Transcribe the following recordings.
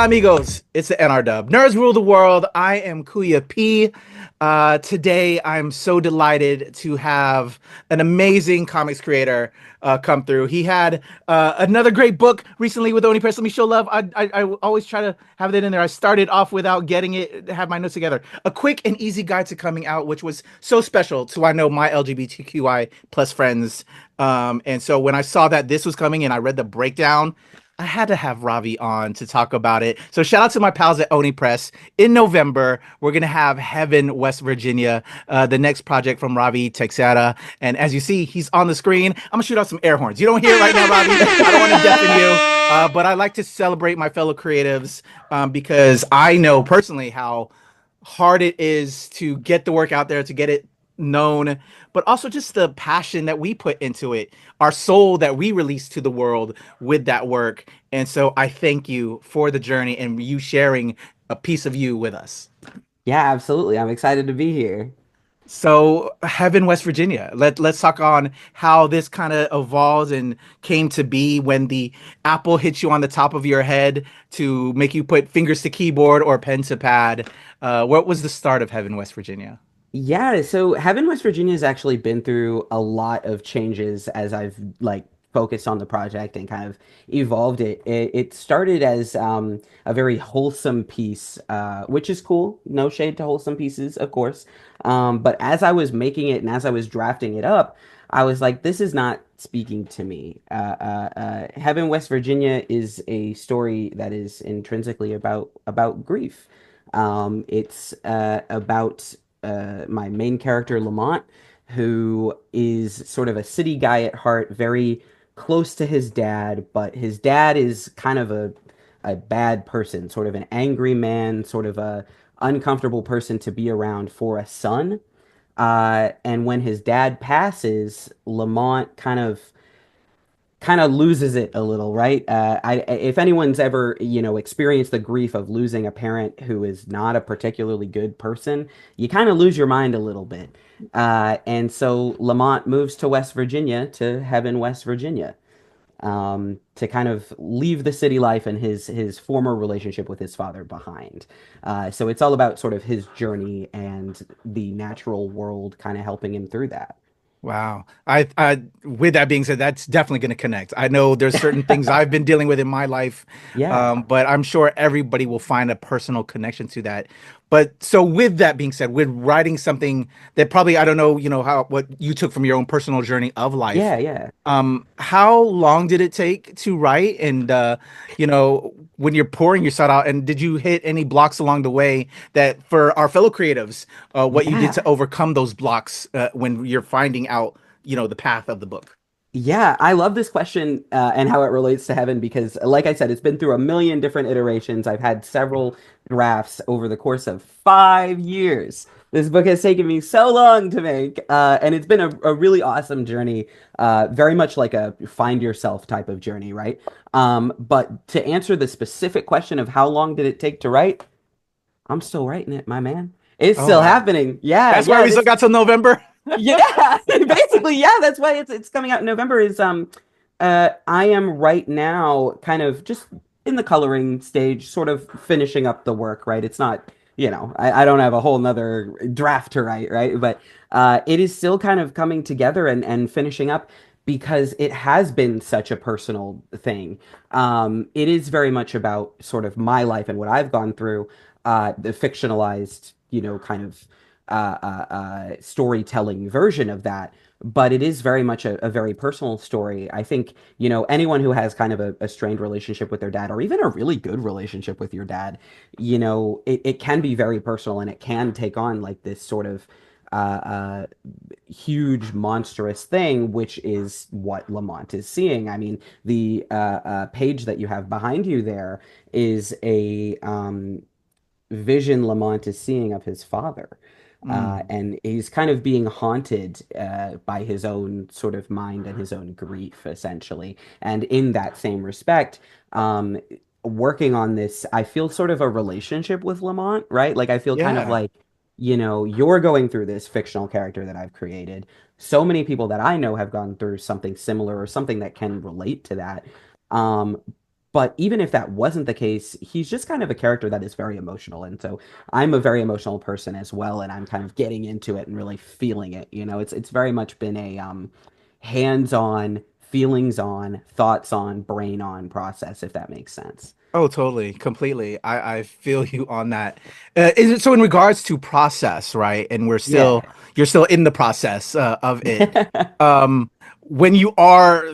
Hola, amigos. It's the NRW. Nerds rule the world. I am Kuya P. Today, I'm so delighted to have an amazing comics creator come through. He had another great book recently with Oni Press. Let me show love. I always try to have that in there. I started off without getting it, have my notes together. A quick and easy guide to coming out, which was so special to I know my LGBTQI plus friends. And so when I saw that this was coming and I read the breakdown, I had to have Ravi on to talk about it. So shout out to my pals at Oni Press. In November, we're gonna have Heaven, West Virginia, the next project from Ravi Teixeira. And as you see, he's on the screen. I'm gonna shoot out some air horns. You don't hear it right now, Ravi. I don't want to deafen you, but I like to celebrate my fellow creatives because I know personally how hard it is to get the work out there, to get it known, but also just the passion that we put into it, our soul that we release to the world with that work. And so I thank you for the journey and you sharing a piece of you with us. Yeah, absolutely. I'm excited to be here. So, Heaven, West Virginia. Let's talk on how this kind of evolved and came to be when the apple hits you on the top of your head to make you put fingers to keyboard or pen to pad. What was the start of Heaven, West Virginia? Yeah, so Heaven, West Virginia has actually been through a lot of changes as I've focused on the project and kind of evolved it. It started as a very wholesome piece, which is cool. No shade to wholesome pieces, of course. But as I was making it and as I was drafting it up, I was like, this is not speaking to me. Heaven, West Virginia is a story that is intrinsically about grief. It's about my main character, Lamont, who is sort of a city guy at heart, very close to his dad, but his dad is kind of a bad person, sort of an angry man, sort of a uncomfortable person to be around for a son. And when his dad passes, Lamont kind of loses it a little, right? If anyone's ever, experienced the grief of losing a parent who is not a particularly good person, you kind of lose your mind a little bit. And so Lamont moves to West Virginia, to Heaven, West Virginia, to kind of leave the city life and his former relationship with his father behind. So it's all about sort of his journey and the natural world kind of helping him through that. Wow. With that being said, that's definitely going to connect. I know there's certain things I've been dealing with in my life, Yeah. but I'm sure everybody will find a personal connection to that. But so with that being said, with writing something that probably, I don't know, how, what you took from your own personal journey of life, Yeah, yeah. how long did it take to write? And, when you're pouring yourself out, and did you hit any blocks along the way that for our fellow creatives, what you did Yeah. to overcome those blocks when you're finding out, the path of the book? Yeah, I love this question and how it relates to Heaven because, like I said, it's been through a million different iterations. I've had several drafts over the course of 5 years. This book has taken me so long to make, and it's been a really awesome journey, very much like a find yourself type of journey, right? But to answer the specific question of how long did it take to write, I'm still writing it, my man. It's Oh still wow. happening. Yeah, That's why yeah. we still This got till November. yeah, basically, yeah, that's why it's coming out in November is I am right now kind of just in the coloring stage, sort of finishing up the work, right? It's not, I don't have a whole nother draft to write, right? But it is still kind of coming together and finishing up because it has been such a personal thing. It is very much about sort of my life and what I've gone through, the fictionalized, kind of storytelling version of that. But it is very much a very personal story. I think, anyone who has kind of a strained relationship with their dad, or even a really good relationship with your dad, it can be very personal and it can take on like this sort of huge, monstrous thing, which is what Lamont is seeing. I mean, the page that you have behind you there is a vision Lamont is seeing of his father. Mm, And he's kind of being haunted by his own sort of mind and his own grief, essentially. And in that same respect, working on this, I feel sort of a relationship with Lamont, right? Like, I feel kind of yeah. like, you're going through this fictional character that I've created. So many people that I know have gone through something similar or something that can relate to that. Um, But even if that wasn't the case, he's just kind of a character that is very emotional. And so I'm a very emotional person as well, and I'm kind of getting into it and really feeling it. It's very much been a hands-on, feelings on, thoughts on, brain on process, if that makes sense. Oh, totally, completely. I feel you on that. Is it so in regards to process, right? And Yeah. you're still in the process of it. When you are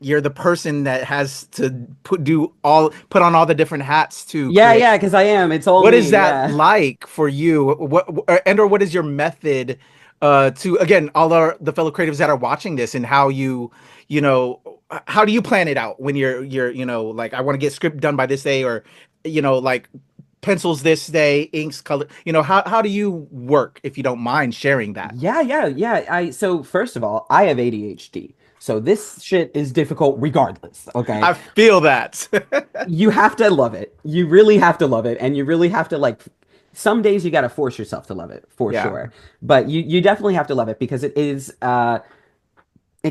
you're the person that has to put on all the different hats to Yeah, create. yeah, because I am. It's all What is me. that Yeah. like for you? Or what is your method to again all the fellow creatives that are watching this and how you know how do you plan it out when you're like I want to get script done by this day or like pencils this day, inks, color. How do you work if you don't mind sharing that? Yeah, yeah, yeah. So first of all, I have ADHD. So this shit is difficult regardless, okay? I feel that. You have to love it. You really have to love it, and you really have to like some days you got to force yourself to love it for Yeah. sure. But you definitely have to love it because it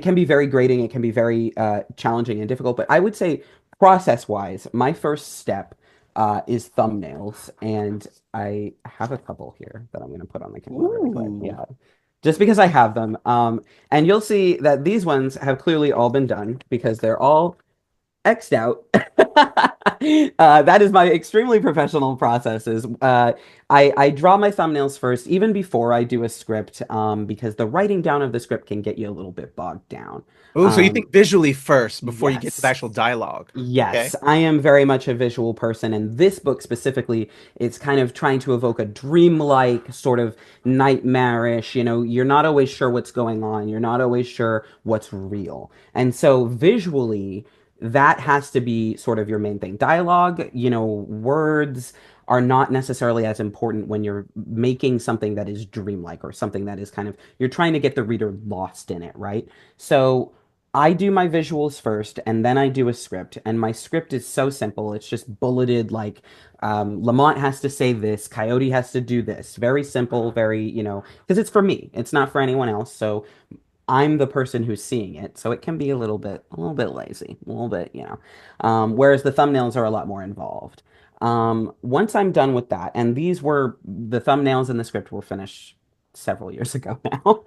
can be very grating, it can be very challenging and difficult, but I would say process-wise, my first step is thumbnails, and I have a couple here that I'm going to put on the camera really quick. Ooh. Yeah, just because I have them. And you'll see that these ones have clearly all been done because they're all X'd out. That is my extremely professional processes. I draw my thumbnails first, even before I do a script, because the writing down of the script can get you a little bit bogged down. Oh, so you Um, think visually first before you get to the yes. actual dialogue. Okay. Yes, I am very much a visual person, and this book specifically, it's kind of trying to evoke a dreamlike, sort of nightmarish, you're not always sure what's going on, you're not always sure what's real. And so visually, that has to be sort of your main thing. Dialogue, words are not necessarily as important when you're making something that is dreamlike or something that is kind of, you're trying to get the reader lost in it, right? So I do my visuals first, and then I do a script. And my script is so simple. It's just bulleted like Lamont has to say this, Coyote has to do this. Very simple, very, because it's for me. It's not for anyone else. So I'm the person who's seeing it. So it can be a little bit lazy, a little bit, whereas the thumbnails are a lot more involved. Once I'm done with that, and the thumbnails and the script were finished several years ago now.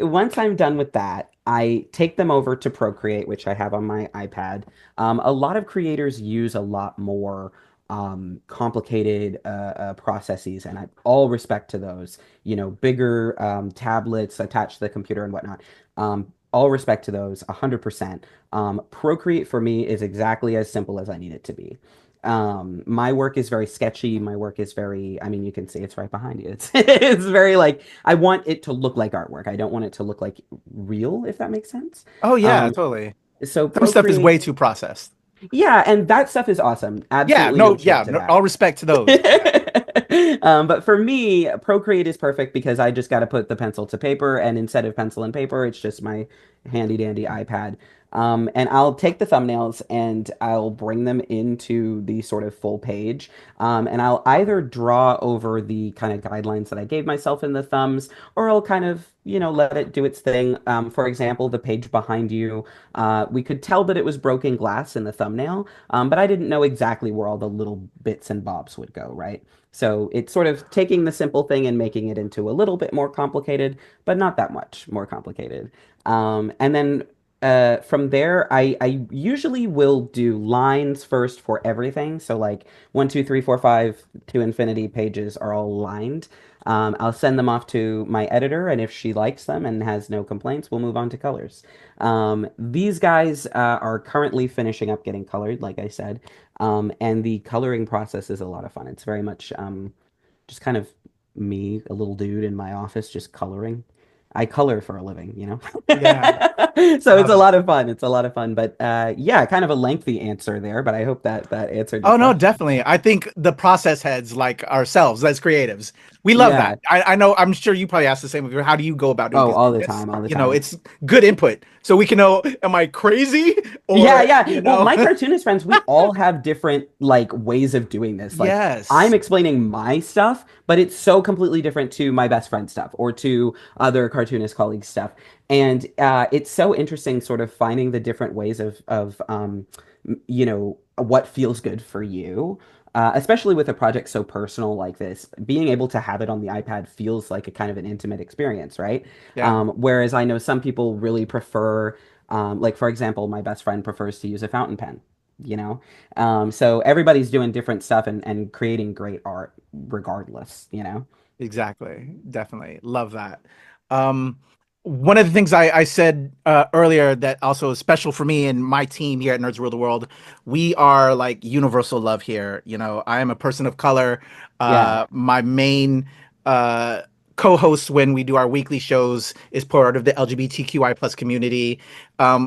Once I'm done with that, I take them over to Procreate, which I have on my iPad. A lot of creators use a lot more complicated processes, and I all respect to those. Bigger tablets attached to the computer and whatnot. All respect to those, 100%. Procreate for me is exactly as simple as I need it to be. My work is very sketchy. My work is very, I mean, you can see it's right behind you. It's very like, I want it to look like artwork. I don't want it to look like real, if that makes sense. Oh yeah, Um, totally. so Some stuff is way Procreate, too processed. yeah, and that stuff is awesome. Yeah, Absolutely no no, shade yeah, to no, all that. respect to those. Yeah. But for me, Procreate is perfect because I just got to put the pencil to paper, and instead of pencil and paper, it's just my handy dandy iPad. And I'll take the thumbnails and I'll bring them into the sort of full page. And I'll either draw over the kind of guidelines that I gave myself in the thumbs, or I'll kind of, let it do its thing. For example, the page behind you, we could tell that it was broken glass in the thumbnail, but I didn't know exactly where all the little bits and bobs would go, right? So it's sort of taking the simple thing and making it into a little bit more complicated, but not that much more complicated. And then from there, I usually will do lines first for everything. So like 1, 2, 3, 4, 5 to infinity pages are all lined. I'll send them off to my editor, and if she likes them and has no complaints, we'll move on to colors. These guys are currently finishing up getting colored, like I said. And the coloring process is a lot of fun. It's very much just kind of me, a little dude in my office, just coloring. I color for a living. Yeah. So it's a Um, lot of fun. It's a lot of fun. But yeah, kind of a lengthy answer there, but I hope that answered your oh no, question. definitely. I think the process heads like ourselves as creatives, We love Yeah. that. I know. I'm sure you probably ask the same of you. How do you go about doing? Oh, Because all the it's time, all the you know time. it's good input, so we can know am I crazy Yeah, or yeah. you Well, know. my cartoonist friends, we all have different like ways of doing this. Like I'm Yes, explaining my stuff, but it's so completely different to my best friend's stuff or to other cartoonist colleagues' stuff. And it's so interesting sort of finding the different ways of what feels good for you. Especially with a project so personal like this, being able to have it on the iPad feels like a kind of an intimate experience, right? yeah, Whereas I know some people really prefer like for example, my best friend prefers to use a fountain pen, you know? So everybody's doing different stuff and creating great art regardless, you know? exactly. Definitely love that. Um, One of the things I said earlier that also is special for me and my team here at Nerds Rule the World, we are like universal love here. You know, I am a person of color. Yeah. My main uh, co-host when we do our weekly shows is part of the LGBTQI plus community.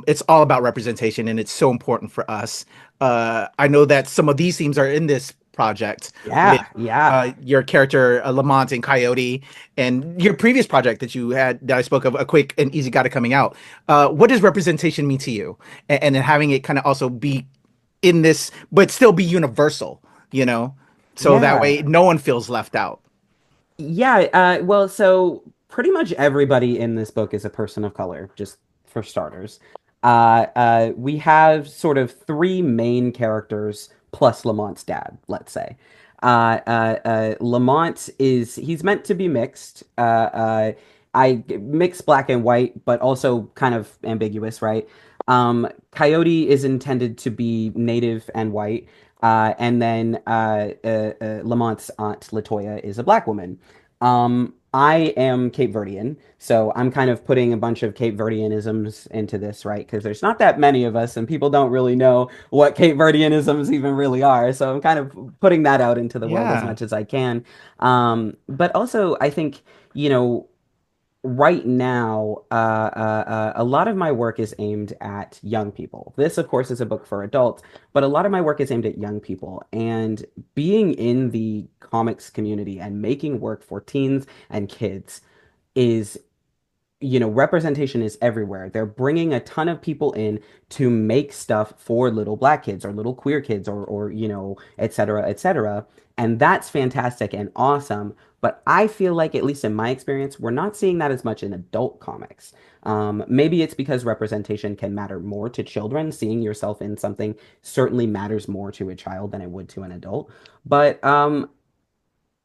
It's all about representation, and it's so important for us. I know that some of these themes are in this project with Yeah. Yeah. your character Lamont and Coyote, and your previous project that you had that I spoke of, a quick and easy guide to coming out. What does representation mean to you, and then having it kind of also be in this, but still be universal, you know, so that Yeah. way no one feels left out. Yeah, well, so pretty much everybody in this book is a person of color, just for starters. We have sort of three main characters plus Lamont's dad, let's say. Lamont he's meant to be mixed. I mix black and white, but also kind of ambiguous, right? Coyote is intended to be native and white. And then Lamont's aunt LaToya is a black woman. I am Cape Verdean, so I'm kind of putting a bunch of Cape Verdeanisms into this, right? Because there's not that many of us, and people don't really know what Cape Verdeanisms even really are. So I'm kind of putting that out into the world as Yeah. much as I can. But also, I think, you know, right now, a lot of my work is aimed at young people. This, of course, is a book for adults, but a lot of my work is aimed at young people. And being in the comics community and making work for teens and kids is representation is everywhere. They're bringing a ton of people in to make stuff for little black kids or little queer kids or et cetera, et cetera. And that's fantastic and awesome. But I feel like, at least in my experience, we're not seeing that as much in adult comics. Maybe it's because representation can matter more to children. Seeing yourself in something certainly matters more to a child than it would to an adult. But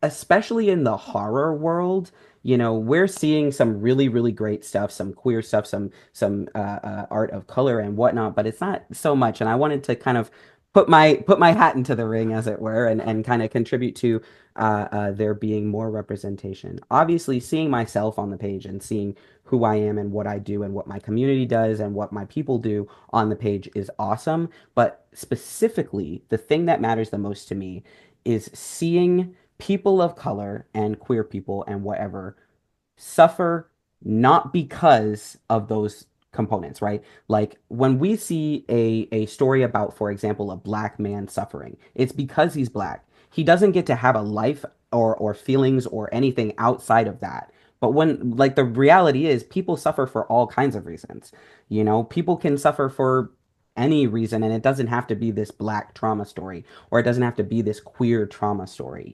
especially in the horror world, we're seeing some really, really great stuff, some queer stuff, some art of color and whatnot, but it's not so much. And I wanted to kind of put my hat into the ring, as it were, and kind of contribute to there being more representation. Obviously, seeing myself on the page and seeing who I am and what I do and what my community does and what my people do on the page is awesome. But specifically, the thing that matters the most to me is seeing people of color and queer people and whatever suffer not because of those components, right? Like when we see a story about, for example, a black man suffering, it's because he's black. He doesn't get to have a life or feelings or anything outside of that. But when, like, the reality is, people suffer for all kinds of reasons. People can suffer for any reason, and it doesn't have to be this black trauma story, or it doesn't have to be this queer trauma story.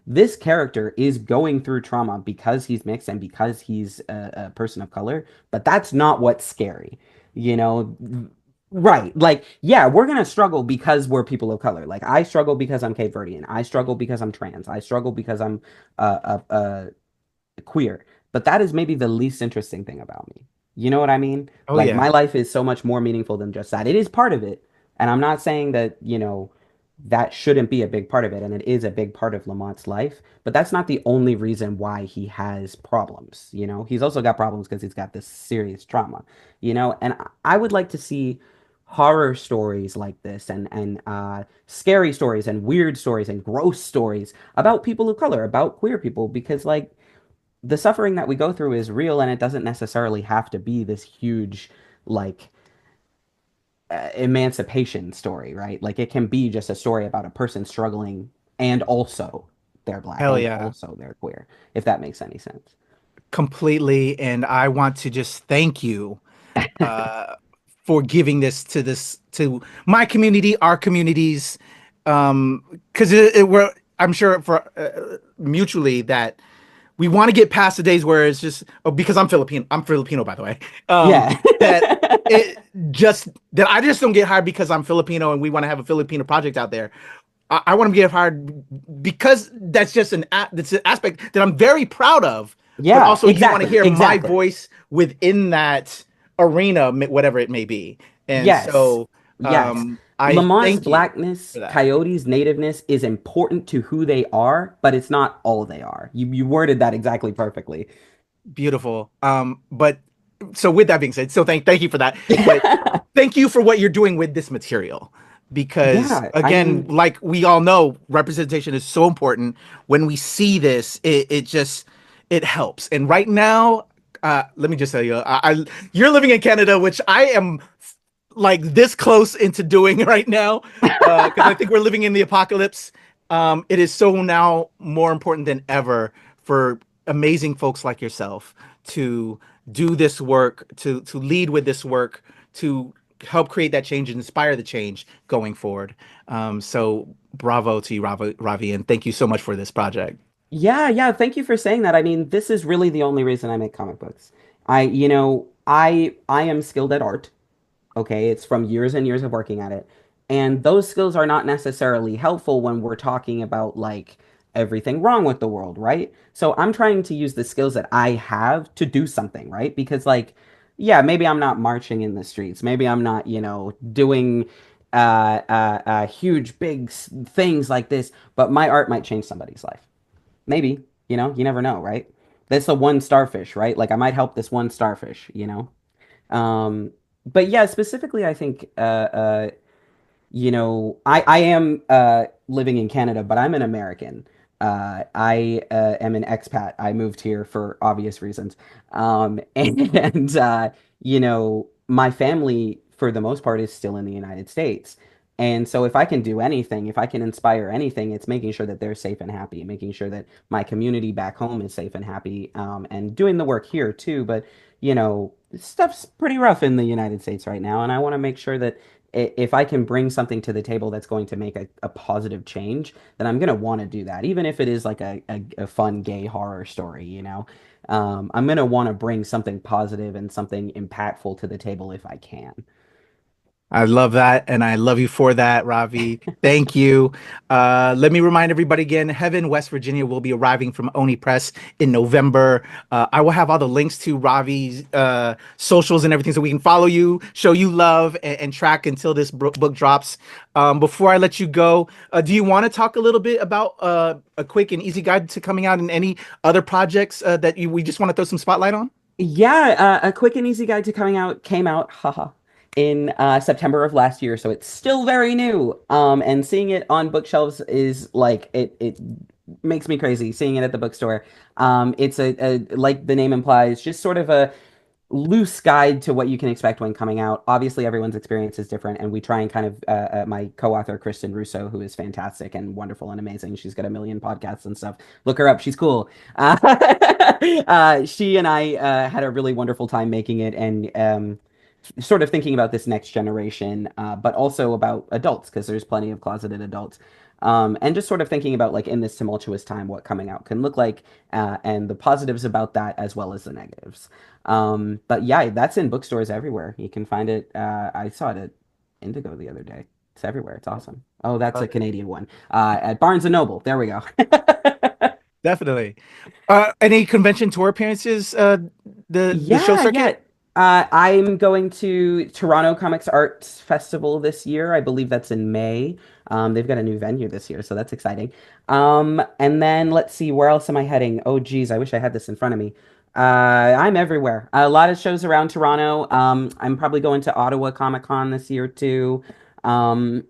This character is going through trauma because he's mixed and because he's a person of color, but that's not what's scary, you know? Right. Like, yeah, we're gonna struggle because we're people of color. Like, I struggle because I'm Cape Verdean. I struggle because I'm trans. I struggle because I'm queer. But that is maybe the least interesting thing about me. You know what I mean? Oh Like, yeah. my life is so much more meaningful than just that. It is part of it. And I'm not saying that, that shouldn't be a big part of it. And it is a big part of Lamont's life. But that's not the only reason why he has problems. He's also got problems because he's got this serious trauma. And I would like to see horror stories like this and scary stories and weird stories and gross stories about people of color, about queer people, because, like, the suffering that we go through is real, and it doesn't necessarily have to be this huge, like, emancipation story, right? Like, it can be just a story about a person struggling and also they're black Hell and yeah. also they're queer, if that makes any sense. Completely. And I want to just thank you uh, for giving this to my community, our communities, because we're I'm sure for mutually that we want to get past the days where it's just because I'm Filipino by the way, Yeah. that it just that I just don't get hired because I'm Filipino and we want to have a Filipino project out there. I want to get hired because that's an aspect that I'm very proud of. But Yeah, also, you want to exactly. hear my Exactly. voice within that arena, whatever it may be. And Yes. so, Yes. I Lamont's thank you blackness, for that. Coyote's nativeness is important to who they are, but it's not all they are. You worded that exactly perfectly. Beautiful. But so with that being said, so thank you for that. But thank you for what you're doing with this material. Because Yeah, I again, mean, like we all know, representation is so important. When we see this, it just it helps. And right now, let me just tell you, you're living in Canada, which I am like this close into doing right now. Because I think we're living in the apocalypse. It is so now more important than ever for amazing folks like yourself to do this work, to lead with this work, to help create that change and inspire the change going forward. So bravo to you, Ravi, and thank you so much for this project. yeah, yeah, thank you for saying that. I mean, this is really the only reason I make comic books. I am skilled at art. Okay, it's from years and years of working at it. And those skills are not necessarily helpful when we're talking about like everything wrong with the world, right? So I'm trying to use the skills that I have to do something, right? Because like, yeah, maybe I'm not marching in the streets. Maybe I'm not, doing huge big things like this, but my art might change somebody's life. Maybe, you never know, right? That's the one starfish, right? Like I might help this one starfish. Um, but yeah, specifically, I think I am living in Canada, but I'm an American. I am an expat. I moved here for obvious reasons. And my family, for the most part, is still in the United States. And so if I can do anything, if I can inspire anything, it's making sure that they're safe and happy, making sure that my community back home is safe and happy, and doing the work here too. But, stuff's pretty rough in the United States right now, and I want to make sure that if I can bring something to the table that's going to make a positive change, then I'm going to want to do that, even if it is like a fun gay horror story. I'm going to want to bring something positive and something impactful to the table if I can. I love that, and I love you for that, Ravi. Thank you. Let me remind everybody again, Heaven, West Virginia will be arriving from Oni Press in November. I will have all the links to Ravi's socials and everything so we can follow you, show you love, and track until this book drops. Before I let you go, do you want to talk a little bit about a quick and easy guide to coming out in any other projects that we just want to throw some spotlight on? Yeah, a quick and easy guide to coming out came out, haha, in September of last year, so it's still very new. And seeing it on bookshelves is like it makes me crazy. Seeing it at the bookstore, it's a like the name implies, just sort of a loose guide to what you can expect when coming out. Obviously, everyone's experience is different, and we try and kind of my co-author Kristen Russo, who is fantastic and wonderful and amazing. She's got a million podcasts and stuff. Look her up; she's cool. She and I had a really wonderful time making it, and sort of thinking about this next generation, but also about adults, because there's plenty of closeted adults. And just sort of thinking about like in this tumultuous time, what coming out can look like, and the positives about that as well as the negatives. But yeah, that's in bookstores everywhere. You can find it. I saw it at Indigo the other day. It's everywhere. It's awesome. Oh, that's a Canadian one. At Barnes and Noble. There we go. Definitely. Any convention tour appearances the show Yeah, circuit? yeah. I'm going to Toronto Comics Arts Festival this year. I believe that's in May. They've got a new venue this year, so that's exciting. And then let's see, where else am I heading? Oh, geez, I wish I had this in front of me. I'm everywhere. A lot of shows around Toronto. I'm probably going to Ottawa Comic Con this year too. Um,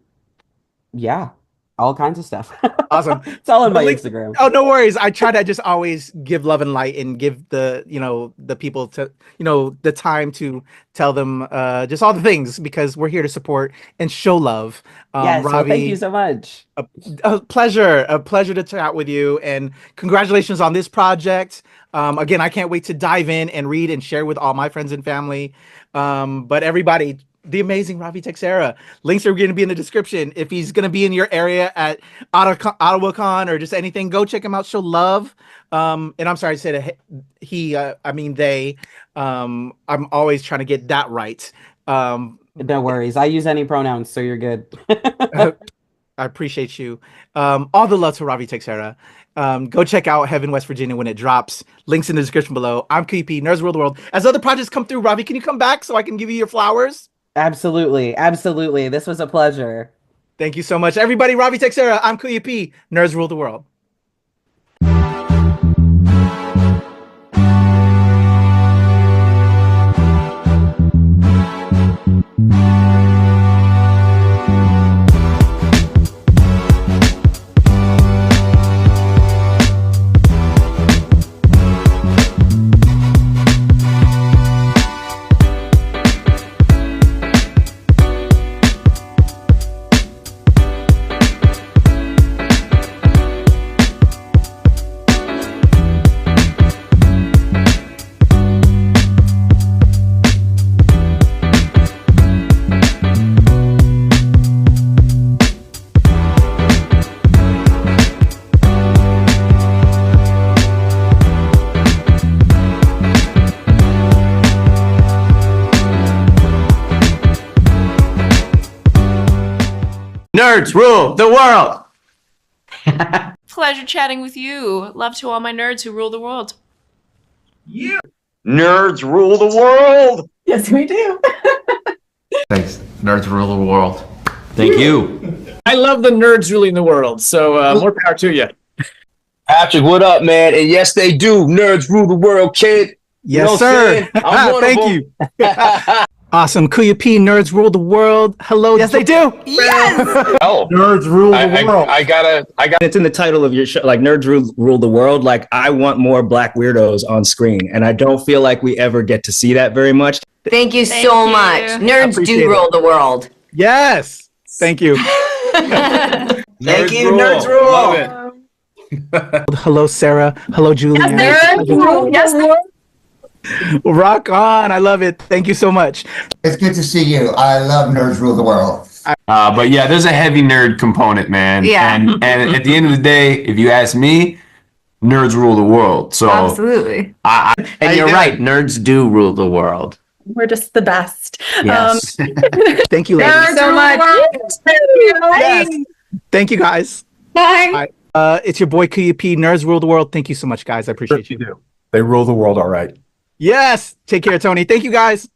yeah. All kinds of stuff. Awesome. It's all on The my link, Instagram. oh, no worries. I try to just always give love and light and give the people to, the time to tell them just all the things because we're here to support and show love. Yes, well, thank you Ravi, so much. a pleasure to chat with you, and congratulations on this project. Again, I can't wait to dive in and read and share with all my friends and family. But everybody, the amazing Ravi Teixeira. Links are going to be in the description. If he's going to be in your area at OttawaCon or just anything, go check him out. Show love. And I'm sorry to say that I mean they. I'm always trying to get that right. No worries. I use any pronouns, so you're good. I appreciate you. All the love to Ravi Teixeira. Go check out Heaven, West Virginia when it drops. Links in the description below. I'm KP, Nerds Rule the World. As other projects come through, Ravi, can you come back so I can give you your flowers? Absolutely. Absolutely. This was a pleasure. Thank you so much. Everybody, Ravi Teixeira, I'm Kuya P. Nerds Rule the World. Nerds rule the world. Pleasure chatting with you. Love to all my nerds who rule the world. Yeah. Nerds rule the world. Yes, we do. Thanks. Nerds rule the world. Thank you. I love the nerds ruling the world, so more power to you. Patrick, what up, man? And yes, they do. Nerds rule the world, kid. Yes, sir. Thank you. Awesome. Kuya P, Nerds Rule the World. Hello. Yes, they do. Yes. Oh, Nerds rule the world. I got. It's in the title of your show, like Nerds Rule the World. Like, I want more Black weirdos on screen, and I don't feel like we ever get to see that very much. Thank you Thank so you. much. Nerds Appreciate do it. rule the world. Yes. Thank you. Thank you, Nerds nerds rule. Love it. Hello, Sarah. Hello, Julie. Nerds rule. Yes. Rock on. I love it. Thank you so much. It's good to see you. I love Nerds Rule the World. But yeah, there's a heavy nerd component, man. Yeah. And at the end of the day, if you ask me, nerds rule the world. So Absolutely. And you're right. Nerds do rule the world. We're just the best. Yes. Thank you, Thank ladies. you so much. Yes. Thank you, guys. Bye. It's your boy Kuya P. Nerds Rule the World. Thank you so much, guys. I appreciate you. do. They rule the world all right. Yes. Take care, Tony. Thank you, guys.